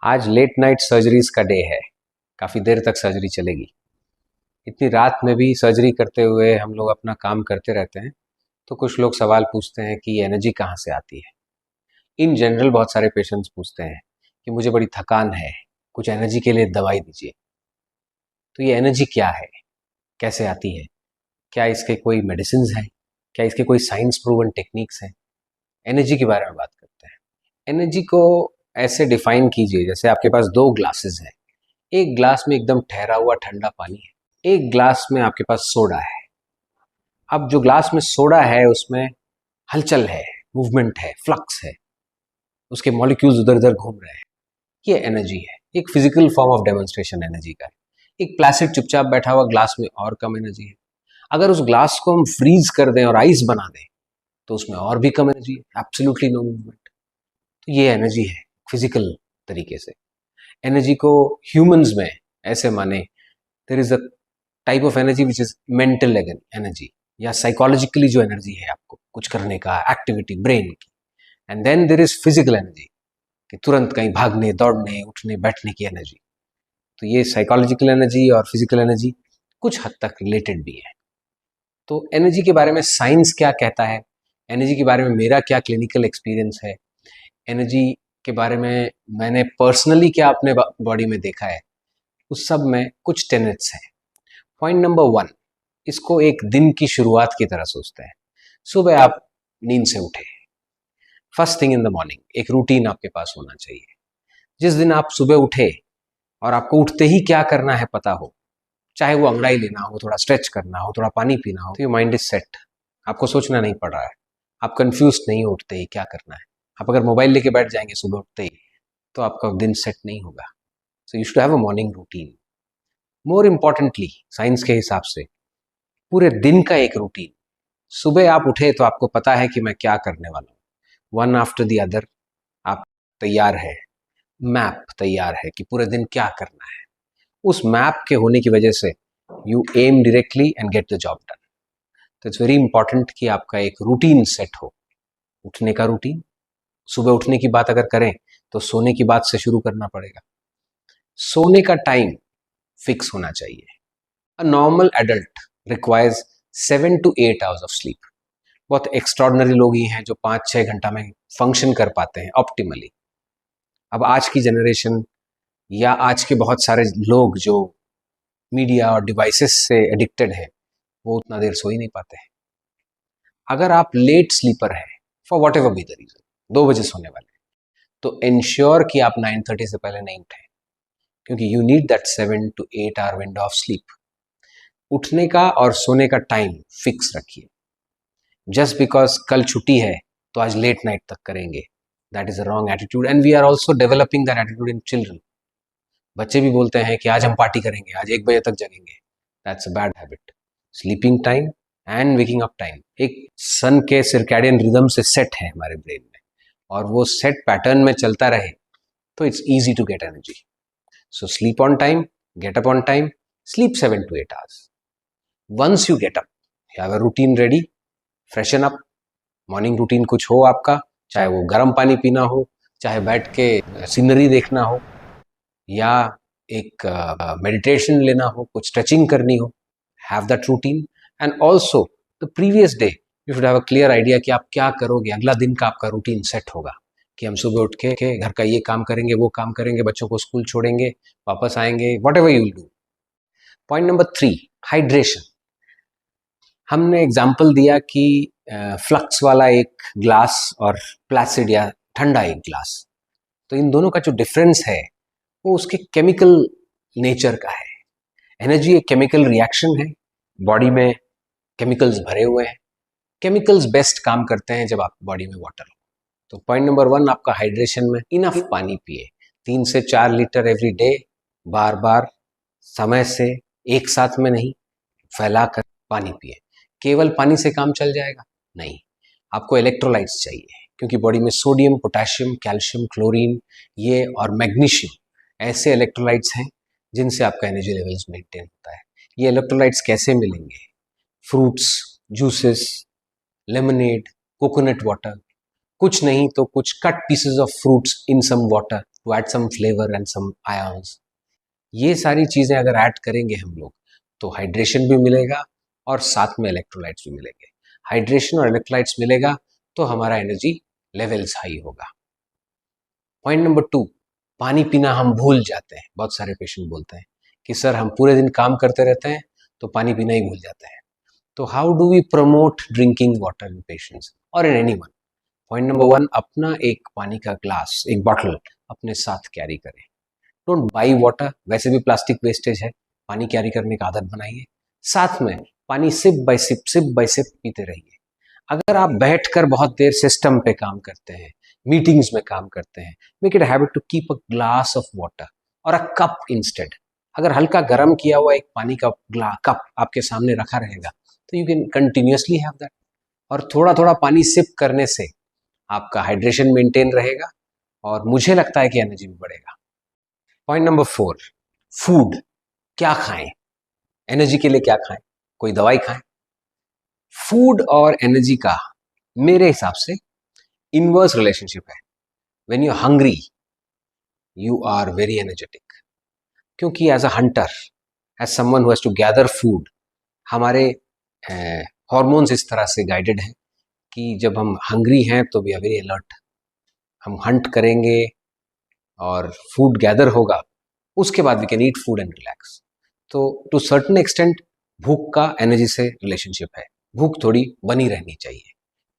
आज late night surgeries का day है। काफ़ी देर तक सर्जरी चलेगी। इतनी रात में भी सर्जरी करते हुए हम लोग अपना काम करते रहते हैं। तो कुछ लोग सवाल पूछते हैं कि ये एनर्जी कहाँ से आती है। इन जनरल बहुत सारे पेशेंट्स पूछते हैं कि मुझे बड़ी थकान है, कुछ एनर्जी के लिए दवाई दीजिए। तो ये एनर्जी क्या है, कैसे आती है, क्या इसके कोई मेडिसिन हैं, क्या इसके कोई साइंस प्रूवन टेक्निक्स हैं। एनर्जी के बारे में बात करते हैं। एनर्जी को ऐसे डिफाइन कीजिए जैसे आपके पास दो ग्लासेस हैं। एक ग्लास में एकदम ठहरा हुआ ठंडा पानी है, एक ग्लास में आपके पास सोडा है। अब जो ग्लास में सोडा है उसमें हलचल है, मूवमेंट है, फ्लक्स है, उसके मॉलिक्यूल्स उधर उधर घूम रहे हैं। ये एनर्जी है, एक physical form of demonstration energy का है। एक प्लास्टिक चुपचाप बैठा हुआ ग्लास में और कम एनर्जी है। अगर उस ग्लास को हम फ्रीज कर दें और आइस बना दें तो उसमें और भी कम एनर्जी है, एब्सोल्युटली नो मूवमेंट। तो ये एनर्जी है फिजिकल तरीके से। एनर्जी को ह्यूमंस में ऐसे माने, there is a type of energy which is mental energy, या साइकोलॉजिकली जो एनर्जी है आपको कुछ करने का, एक्टिविटी ब्रेन की। And then there is physical energy, कि तुरंत कहीं भागने, दौड़ने, उठने, बैठने की एनर्जी। तो ये साइकोलॉजिकल एनर्जी और फिजिकल एनर्जी कुछ हद तक रिलेटेड भी है। तो एनर्जी के बारे में साइंस क्या कहता है, एनर्जी के बारे में मेरा क्या क्लिनिकल एक्सपीरियंस है, एनर्जी के बारे में मैंने पर्सनली क्या अपने बॉडी में देखा है, उस सब में कुछ टेनेट्स हैं। पॉइंट नंबर 1, इसको एक दिन की शुरुआत की तरह सोचते हैं। सुबह आप नींद से उठे, first thing in the morning, एक रूटीन आपके पास होना चाहिए। जिस दिन आप सुबह उठे और आपको उठते ही क्या करना है पता हो, चाहे वो अंगड़ाई लेना हो, थोड़ा स्ट्रेच करना हो, थोड़ा पानी पीना हो, तो योर माइंड इज सेट। आपको सोचना नहीं पड़ रहा है, आप कंफ्यूज नहीं हो उठते ही क्या करना है। आप अगर मोबाइल लेके बैठ जाएंगे सुबह उठते ही तो आपका दिन सेट नहीं होगा। So you should have a morning routine. More importantly science के हिसाब से पूरे दिन का एक रूटीन। सुबह आप उठे तो आपको पता है कि मैं क्या करने वाला हूँ, वन आफ्टर द अदर आप तैयार है, मैप तैयार है कि पूरे दिन क्या करना है। उस मैप के होने की वजह से you aim directly and get the job done. तो इट्स वेरी इंपॉर्टेंट कि आपका एक रूटीन सेट हो, उठने का रूटीन। सुबह उठने की बात अगर करें तो सोने की बात से शुरू करना पड़ेगा। सोने का टाइम फिक्स होना चाहिए। A normal adult requires 7 to 8 hours of sleep. बहुत एक्स्ट्रॉर्डनरी लोग ही हैं जो 5-6 घंटा में फंक्शन कर पाते हैं ऑप्टिमली। अब आज की जनरेशन या आज के बहुत सारे लोग जो मीडिया और डिवाइसेस से एडिक्टेड है, वो उतना देर सो ही नहीं पाते हैं। अगर आप लेट स्लीपर है, for whatever be the reason, 2 बजे सोने वाले, तो इंश्योर कि आप 9:30 से पहले नहीं उठें, क्योंकि you need that 7 to 8 hour window of sleep. उठने का और सोने का टाइम फिक्स रखिए। जस्ट बिकॉज कल छुट्टी है तो आज लेट नाइट तक करेंगे, that is a wrong attitude. And we are also developing that attitude in children. बच्चे भी बोलते हैं कि आज हम पार्टी करेंगे, आज 1 बजे तक जगेंगे। That's a bad habit. Sleeping time and waking up time एक सन के सर्कैडियन रिदम से सेट है हमारे ब्रेन में, और वो सेट पैटर्न में चलता रहे तो it's easy to get energy. So sleep on time, get up on time, sleep 7 to 8 hours. Once you get up, you have a routine ready, freshen up, morning routine कुछ हो आपका, चाहे वो गर्म पानी पीना हो, चाहे बैठ के सीनरी देखना हो, या एक मेडिटेशन लेना हो, कुछ स्ट्रेचिंग करनी हो, have that routine. And also the previous day you should have a clear idea कि आप क्या करोगे। अगला दिन का आपका रूटीन सेट होगा कि हम सुबह उठ के घर का ये काम करेंगे, वो काम करेंगे, बच्चों को स्कूल छोड़ेंगे, वापस आएंगे, what ever you will do. Point number 3, hydration. हमने एग्जाम्पल दिया कि फ्लक्स वाला एक ग्लास और प्लासिड या ठंडा एक ग्लास। तो इन दोनों का जो डिफरेंस है वो उसके केमिकल नेचर का है। एनर्जी एक केमिकल रिएक्शन है, बॉडी में केमिकल्स भरे हुए हैं। केमिकल्स बेस्ट काम करते हैं जब आप बॉडी में वाटर हो। तो पॉइंट नंबर 1 आपका हाइड्रेशन में इनफ पानी पिए, 3 से 4 लीटर एवरी डे, बार बार समय से, एक साथ में नहीं, फैलाकर पानी पिए। केवल पानी से काम चल जाएगा? नहीं, आपको इलेक्ट्रोलाइट्स चाहिए, क्योंकि बॉडी में सोडियम, पोटेशियम, कैल्शियम, क्लोरीन ये और मैग्नीशियम ऐसे इलेक्ट्रोलाइट्स हैं जिनसे आपका एनर्जी लेवल्स मेंटेन होता है। ये इलेक्ट्रोलाइट्स कैसे मिलेंगे? Fruits, juices, lemonade, coconut water, कुछ नहीं तो कुछ cut pieces of fruits in some water, to add some flavour and some ions. ये सारी चीज़ें अगर ऐड करेंगे हम लोग तो हाइड्रेशन भी मिलेगा और साथ में इलेक्ट्रोलाइट्स भी मिलेंगे। हाइड्रेशन और इलेक्ट्रोलाइट्स मिलेगा तो हमारा एनर्जी लेवल्स हाई होगा। पॉइंट नंबर 2, पानी पीना हम भूल जाते हैं। बहुत सारे पेशेंट बोलते हैं कि सर हम पूरे दिन काम करते रहते हैं तो पानी पीना ही भूल जाते हैं। तो how do we promote drinking water in patients और इन एनीवन? पॉइंट नंबर 1, अपना एक पानी का ग्लास, एक बॉटल अपने साथ कैरी करें। डोंट बाई वाटर, वैसे भी प्लास्टिक वेस्टेज है, पानी कैरी करने का आदत बनाइए। साथ में पानी सिप बाय सिप पीते रहिए। अगर आप बैठकर बहुत देर सिस्टम पे काम करते हैं, मीटिंग्स में काम करते हैं, make it a habit to keep a glass of water और अ कप इंस्टेड। अगर हल्का गर्म किया हुआ एक पानी का कप आपके सामने रखा रहेगा तो you can continuously have that, और थोड़ा थोड़ा पानी सिप करने से आपका हाइड्रेशन मेंटेन रहेगा और मुझे लगता है कि एनर्जी भी बढ़ेगा। Point number 4, food. क्या खाएं, एनर्जी के लिए क्या खाएं? कोई दवाई खाएं? फूड और एनर्जी का मेरे हिसाब से इनवर्स रिलेशनशिप है। When you hungry you are very energetic, क्योंकि as a hunter, as someone who has to gather food, हमारे हॉर्मोन्स इस तरह से गाइडेड हैं कि जब हम हंग्री हैं तो वी आर वेरी अलर्ट। हम हंट करेंगे और फूड गैदर होगा, उसके बाद we can eat food and relax. तो टू सर्टेन एक्सटेंट भूख का एनर्जी से रिलेशनशिप है। भूख थोड़ी बनी रहनी चाहिए।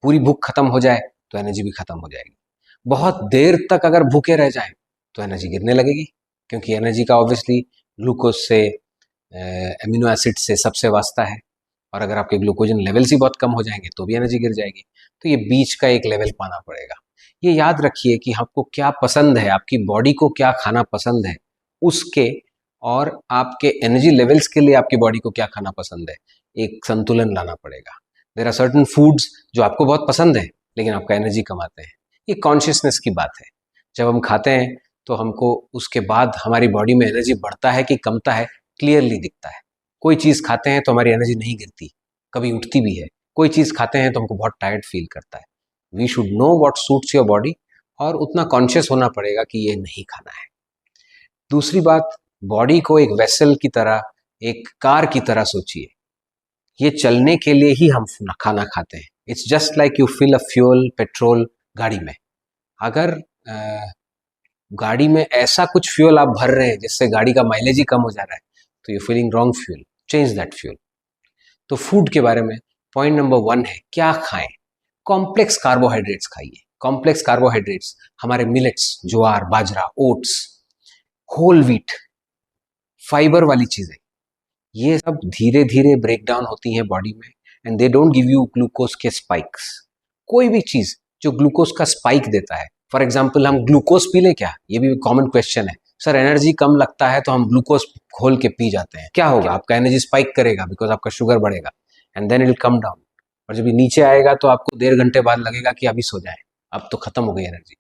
पूरी भूख खत्म हो जाए तो एनर्जी भी खत्म हो जाएगी। बहुत देर तक अगर भूखे रह जाएं तो एनर्जी गिरने लगेगी, क्योंकि एनर्जी का ऑब्वियसली ग्लूकोज से, एमिनो एसिड से सबसे वास्ता है, और अगर आपके ग्लूकोजन लेवल्स ही बहुत कम हो जाएंगे तो भी एनर्जी गिर जाएगी। तो ये बीच का एक लेवल पाना पड़ेगा। ये याद रखिए कि आपको क्या पसंद है, आपकी बॉडी को क्या खाना पसंद है, उसके और आपके एनर्जी लेवल्स के लिए आपकी बॉडी को क्या खाना पसंद है, एक संतुलन लाना पड़ेगा। देयर आर सर्टेन फूड्स जो आपको बहुत पसंद है लेकिन आपका एनर्जी कमाते हैं। ये कॉन्शियसनेस की बात है। जब हम खाते हैं तो हमको उसके बाद हमारी बॉडी में एनर्जी बढ़ता है कि कमता है, क्लियरली दिखता है। कोई चीज़ खाते हैं तो हमारी एनर्जी नहीं गिरती, कभी उठती भी है। कोई चीज़ खाते हैं तो हमको बहुत टायर्ड फील करता है। We should know what suits your body, और उतना कॉन्शियस होना पड़ेगा कि ये नहीं खाना है। दूसरी बात, बॉडी को एक वेसल की तरह, एक कार की तरह सोचिए। ये चलने के लिए ही हम खाना खाते हैं। It's just like you fill a fuel, petrol गाड़ी में। अगर गाड़ी में ऐसा कुछ फ्यूल आप भर रहे हैं जिससे गाड़ी का माइलेज ही कम हो जा रहा है तो you feeling wrong fuel, change that fuel. तो फूड के बारे में पॉइंट नंबर 1 है क्या खाएं? कॉम्प्लेक्स कार्बोहाइड्रेट्स खाइए। कॉम्प्लेक्स कार्बोहाइड्रेट्स हमारे मिलेट्स, ज्वार, बाजरा, ओट्स, होल व्हीट, फाइबर वाली चीजें, ये सब धीरे धीरे ब्रेक डाउन होती हैं बॉडी में, and they don't give you glucose के स्पाइक्स। कोई भी चीज जो ग्लूकोज का स्पाइक देता है, फॉर एग्जाम्पल हम ग्लूकोज पी लें क्या? ये भी कॉमन क्वेश्चन है। सर एनर्जी कम लगता है तो हम ग्लूकोज घोल के पी जाते हैं, क्या होगा? आपका एनर्जी स्पाइक करेगा बिकॉज आपका शुगर बढ़ेगा, and then it will come down. और जब ये नीचे आएगा तो आपको 1.5 घंटे बाद लगेगा कि अभी सो जाए, अब तो खत्म हो गई energy.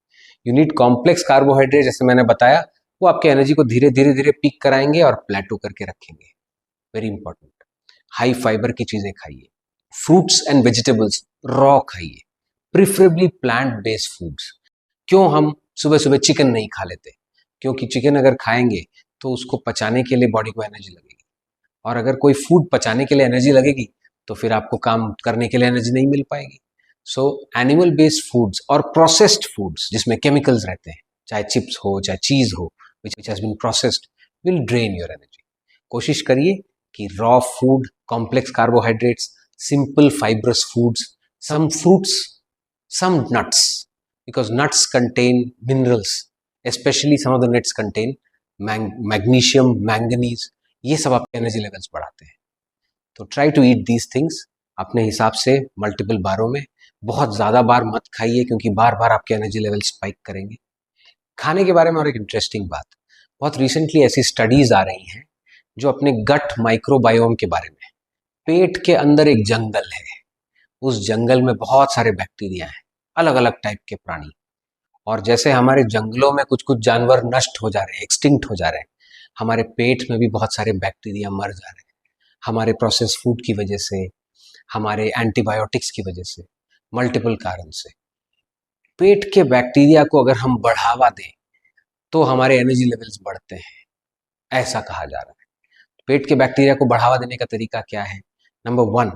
You need complex carbohydrate, जैसे मैंने बताया, वो आपके एनर्जी को धीरे धीरे धीरे पीक कराएंगे और प्लेटो करके रखेंगे। Very important. हाई फाइबर की चीजें खाइए। फ्रूट्स एंड वेजिटेबल्स रॉ खाइए, प्रिफरेबली प्लांट बेस्ड फूड्स। क्यों हम सुबह सुबह चिकन नहीं खा लेते? क्योंकि चिकन अगर खाएंगे तो उसको पचाने के लिए बॉडी को एनर्जी लगेगी, और अगर कोई फूड पचाने के लिए एनर्जी लगेगी तो फिर आपको काम करने के लिए एनर्जी नहीं मिल पाएगी। सो एनिमल बेस्ड फूड्स और प्रोसेस्ड फूड्स जिसमें केमिकल्स रहते हैं, चाहे चिप्स हो चाहे चीज हो, which has been processed, will drain your energy. कोशिश करिए कि raw food, complex carbohydrates, simple fibrous foods, some fruits, some nuts, because nuts contain minerals, especially some of the nuts contain magnesium, manganese, ये सब आपके energy levels बढ़ाते हैं। तो try to eat these things अपने हिसाब से, मल्टीपल बारों में। बहुत ज़्यादा बार मत खाइए क्योंकि बार बार आपके एनर्जी लेवल स्पाइक करेंगे। खाने के बारे में और एक इंटरेस्टिंग बात, बहुत रिसेंटली ऐसी स्टडीज आ रही हैं जो अपने गट माइक्रोबायोम के बारे में। पेट के अंदर एक जंगल है, उस जंगल में बहुत सारे बैक्टीरिया हैं, अलग अलग टाइप के प्राणी। और जैसे हमारे जंगलों में कुछ कुछ जानवर नष्ट हो जा रहे हैं, एक्सटिंक्ट हो जा रहे हैं, हमारे पेट में भी बहुत सारे बैक्टीरिया मर जा रहे हैं, हमारे प्रोसेस फूड की वजह से, हमारे एंटीबायोटिक्स की वजह से, मल्टीपल कारण से। पेट के बैक्टीरिया को अगर हम बढ़ावा दें तो हमारे एनर्जी लेवल्स बढ़ते हैं, ऐसा कहा जा रहा है। पेट के बैक्टीरिया को बढ़ावा देने का तरीका क्या है? नंबर 1,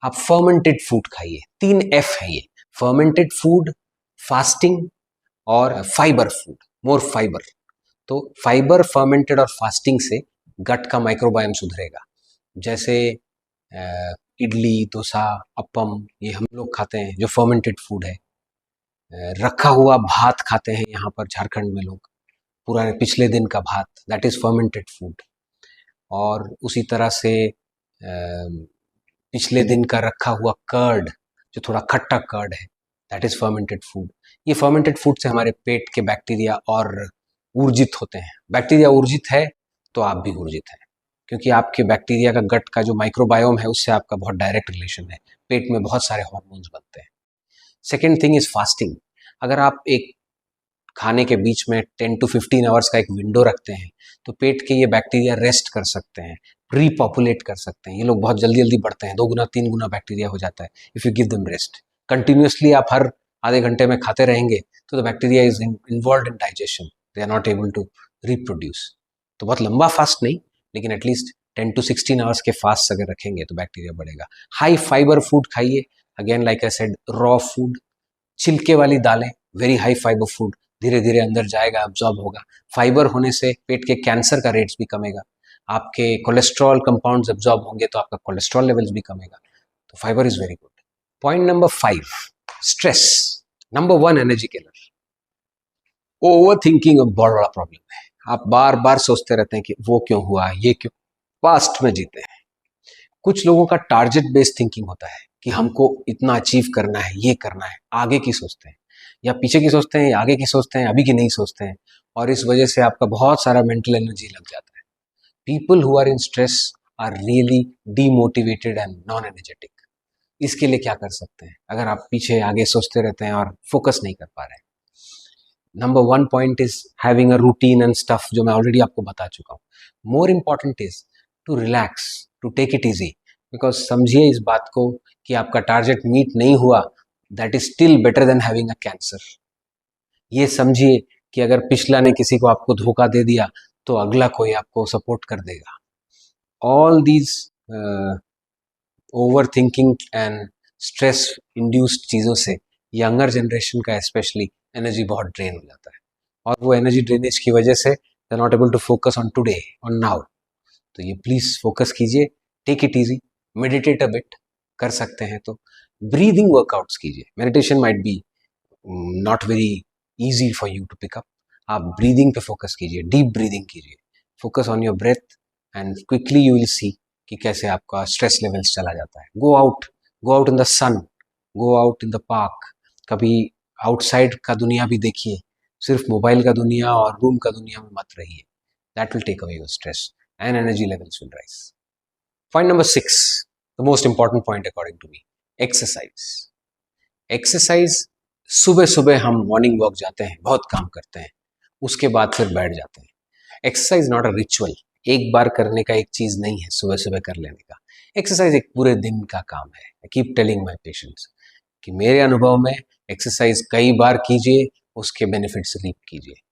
आप फर्मेंटेड फूड खाइए। 3 F है ये, फर्मेंटेड फूड, फास्टिंग और फाइबर फूड, मोर फाइबर। तो फाइबर, फर्मेंटेड और फास्टिंग से गट का माइक्रोबायोम सुधरेगा। जैसे इडली, डोसा, अपम, ये हम लोग खाते हैं जो फर्मेंटेड फूड है। रखा हुआ भात खाते हैं यहाँ पर झारखंड में लोग, पुराने पिछले दिन का भात, दैट इज फर्मेंटेड फूड। और उसी तरह से पिछले दिन का रखा हुआ कर्ड, जो थोड़ा खट्टा कर्ड है, दैट इज फर्मेंटेड फूड। ये फर्मेंटेड फूड से हमारे पेट के बैक्टीरिया और ऊर्जित होते हैं। बैक्टीरिया ऊर्जित है तो आप भी ऊर्जित हैं, क्योंकि आपके बैक्टीरिया का गट का जो माइक्रोबायोम है उससे आपका बहुत डायरेक्ट रिलेशन है। पेट में बहुत सारे हार्मोन्स बनते हैं। Second thing is fasting. अगर आप एक खाने के बीच में 10 to 15 आवर्स का एक विंडो रखते हैं तो पेट के ये बैक्टीरिया रेस्ट कर सकते हैं, रीपॉपुलेट कर सकते हैं। ये लोग बहुत जल्दी जल्दी बढ़ते हैं, 2 गुना 3 गुना बैक्टीरिया हो जाता है if you give them rest. Continuously आप हर आधे घंटे में खाते रहेंगे तो the bacteria is involve in digestion, they are not able to reproduce. तो बहुत लंबा फास्ट नहीं, लेकिन एटलीस्ट 10 to 16 आवर्स के फास्ट अगर रखेंगे तो बैक्टीरिया बढ़ेगा। हाई फाइबर फूड खाइए, again like I said, raw food, छिलके वाली दालें, वेरी हाई फाइबर फूड, धीरे धीरे अंदर जाएगा, अब्जॉर्ब होगा। फाइबर होने से पेट के कैंसर का रेट्स भी कमेगा, आपके कोलेस्ट्रॉल कंपाउंड्स अब्जॉर्ब होंगे तो आपका कोलेस्ट्रॉल लेवल्स भी कमेगा। तो fibre is very good. Point number 5, stress. Number 1 energy killer. Over thinking एक बहुत बड़ा प्रॉब्लम है। आप बार बार सोचते रहते हैं कि वो क्यों हुआ, ये क्यों, पास्ट में जीते हैं। कुछ लोगों का टारगेट बेस्ड थिंकिंग होता है कि हमको इतना अचीव करना है, ये करना है, आगे की सोचते हैं, या पीछे की सोचते हैं, या आगे की सोचते हैं, अभी की नहीं सोचते हैं, और इस वजह से आपका बहुत सारा मेंटल एनर्जी लग जाता है। People who are in stress are really demotivated and non energetic. इसके लिए क्या कर सकते हैं अगर आप पीछे आगे सोचते रहते हैं और फोकस नहीं कर पा रहे हैं? Number 1 point is having a routine and stuff, जो मैं ऑलरेडी आपको बता चुका हूँ। More important is to relax, to take it easy, because समझिए इस बात को कि आपका टारगेट मीट नहीं हुआ, that is still better than having a cancer. ये समझिए कि अगर पिछला ने किसी को आपको धोखा दे दिया तो अगला कोई आपको सपोर्ट कर देगा। All these over thinking and stress induced चीज़ों से यंगर जनरेशन का स्पेशली एनर्जी बहुत ड्रेन हो जाता है, और वो एनर्जी ड्रेनेज की वजह से they are not able to focus on today, on now. तो ये प्लीज फोकस कीजिए, take it easy, meditate a bit, कर सकते हैं तो ब्रीदिंग वर्कआउट्स कीजिए। Meditation might be not very easy for you to pick up. आप breathing पे फोकस कीजिए, डीप ब्रीदिंग कीजिए, focus on your breath, and quickly you will see कि कैसे आपका स्ट्रेस लेवल्स चला जाता है। Go out in the sun, go out in the park, कभी आउटसाइड का दुनिया भी देखिए, सिर्फ मोबाइल का दुनिया और रूम का दुनिया में मत रहिए। That will take away your stress and energy levels will rise. Point number 6, the most important point according to me, exercise. Exercise, सुबह सुबह हम मॉर्निंग वॉक जाते हैं, बहुत काम करते हैं, उसके बाद फिर बैठ जाते हैं। एक्सरसाइज नॉट अ रिचुअल, एक बार करने का एक चीज नहीं है सुबह सुबह कर लेने का। एक्सरसाइज एक पूरे दिन का काम है। I keep telling my patients कि मेरे अनुभव में एक्सरसाइज कई बार कीजिए, उसके बेनिफिट्स रीप कीजिए।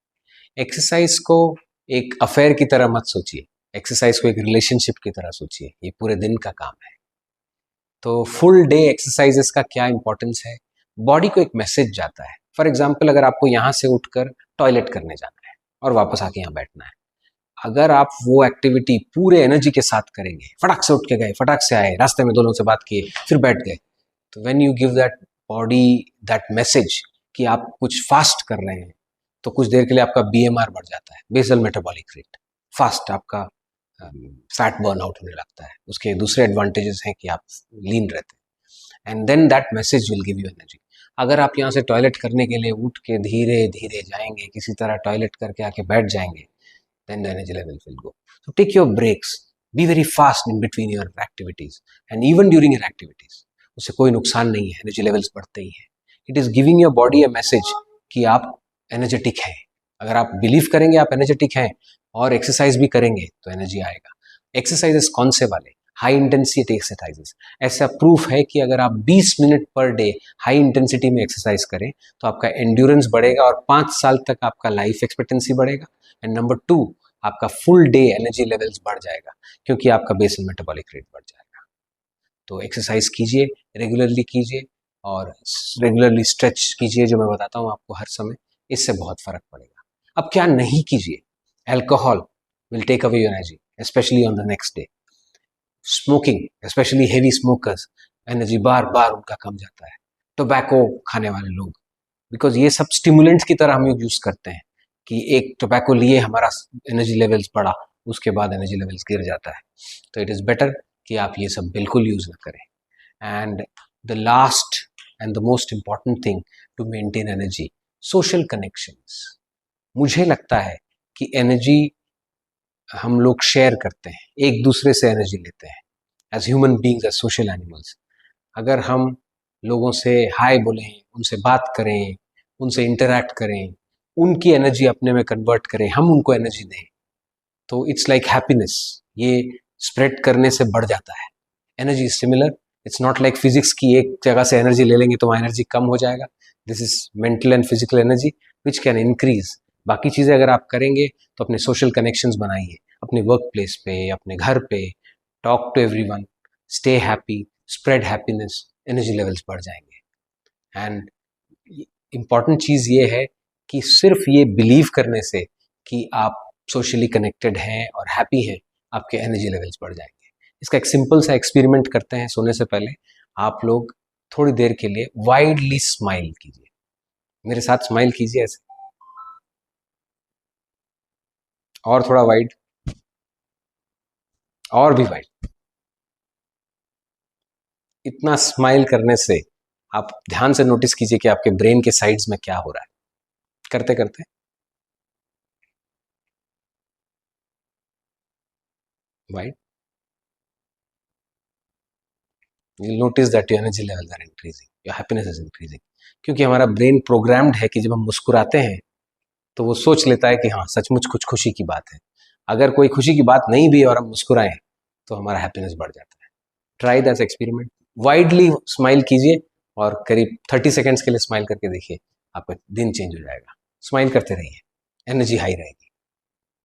एक्सरसाइज को एक अफेयर की तरह मत सोचिए, एक्सरसाइज को एक रिलेशनशिप की तरह सोचिए, ये पूरे दिन का काम है। तो फुल डे एक्सरसाइजेस का क्या इंपॉर्टेंस है? बॉडी को एक मैसेज जाता है। फॉर एग्जाम्पल, अगर आपको यहाँ से उठकर टॉयलेट करने जाना है और वापस आके यहाँ बैठना है, अगर आप वो एक्टिविटी पूरे एनर्जी के साथ करेंगे, फटाक से उठ के गए, फटाक से आए, रास्ते में दोनों से बात किए, फिर बैठ गए, तो when you give that body that message कि आप कुछ फास्ट कर रहे हैं, तो कुछ देर के लिए आपका BMR बढ़ जाता है, बेसल मेटाबॉलिक रेट, फास्ट आपका फैट बर्न आउट होने लगता है। उसके दूसरे एडवांटेजेस हैं कि आप लीन रहते हैं, and then that message will give you energy. अगर आप यहाँ से टॉयलेट करने के लिए उठ के धीरे धीरे जाएंगे, किसी तरह टॉयलेट करके आके बैठ जाएंगे, then the energy level will go. So take your breaks, be very fast in between your activities and even during your activities. उससे कोई नुकसान नहीं है, एनर्जी लेवल्स बढ़ते ही हैं। It is giving your body a message कि आप energetic हैं। अगर आप बिलीव करेंगे आप एनर्जेटिक हैं और एक्सरसाइज भी करेंगे तो एनर्जी आएगा। एक्सरसाइजेस कौन से वाले? High intensity exercises. ऐसा प्रूफ है कि अगर आप 20 minute per day high intensity में एक्सरसाइज करें तो आपका एंड्योरेंस बढ़ेगा और 5 साल तक आपका लाइफ एक्सपेक्टेंसी बढ़ेगा। एंड नंबर 2, आपका फुल डे एनर्जी लेवल्स बढ़ जाएगा क्योंकि आपका बेसल मेटाबॉलिक रेट बढ़ जाएगा। तो एक्सरसाइज कीजिए, रेगुलरली कीजिए और रेगुलरली स्ट्रेच कीजिए, जो मैं बताता हूँ आपको हर समय, इससे बहुत फर्क पड़ेगा। अब क्या नहीं कीजिए? Alcohol will take away your energy, especially on the next day. Smoking, especially heavy smokers, energy बार बार उनका कम जाता है। टोबैको खाने वाले लोग, बिकॉज ये सब स्टिमुलेंट्स की तरह हम यूज करते हैं कि एक टोबैको लिए हमारा एनर्जी लेवल्स बढ़ा, उसके बाद एनर्जी लेवल्स गिर जाता है। तो इट इज़ बेटर कि आप ये सब बिल्कुल यूज़ ना करें। And the last and the most important thing to maintain energy, social connections. मुझे लगता है कि एनर्जी हम लोग शेयर करते हैं, एक दूसरे से एनर्जी लेते हैं। As human beings, as social animals, अगर हम लोगों से हाय बोलें, उनसे बात करें, उनसे इंटरैक्ट करें, उनकी एनर्जी अपने में कन्वर्ट करें, हम उनको एनर्जी दें, तो इट्स लाइक हैप्पीनेस, ये स्प्रेड करने से बढ़ जाता है। Energy is similar, it's not like physics की एक जगह से एनर्जी ले लेंगे तो वहाँ एनर्जी कम हो जाएगा। This is mental and physical energy which can increase. बाकी चीज़ें अगर आप करेंगे तो अपने सोशल कनेक्शंस बनाइए, अपने वर्क प्लेस पे, अपने घर पे, talk to everyone, stay happy, spread happiness, energy levels बढ़ जाएंगे। एंड इम्पॉर्टेंट चीज़ ये है कि सिर्फ ये बिलीव करने से कि आप सोशली कनेक्टेड हैं और हैप्पी हैं, आपके एनर्जी लेवल्स बढ़ जाएंगे। इसका एक सिंपल सा एक्सपेरिमेंट करते हैं। सोने से पहले आप लोग थोड़ी देर के लिए वाइडली स्माइल कीजिए। मेरे साथ स्माइल कीजिए ऐसे, और थोड़ा वाइड, और भी वाइड। इतना स्माइल करने से आप ध्यान से नोटिस कीजिए कि आपके ब्रेन के साइड्स में क्या हो रहा है। करते करते wide, you'll notice that your energy levels are increasing, your happiness is increasing। क्योंकि हमारा ब्रेन प्रोग्राम्ड है कि जब हम मुस्कुराते हैं तो वो सोच लेता है कि हाँ, सचमुच कुछ खुशी की बात है। अगर कोई खुशी की बात नहीं भी और हम मुस्कुराएं तो हमारा हैप्पीनेस बढ़ जाता है। Try that experiment, widely smile कीजिए और करीब 30 सेकेंड्स के लिए स्माइल करके देखिए, आपका दिन चेंज हो जाएगा। स्माइल करते रहिए, एनर्जी हाई रहेगी।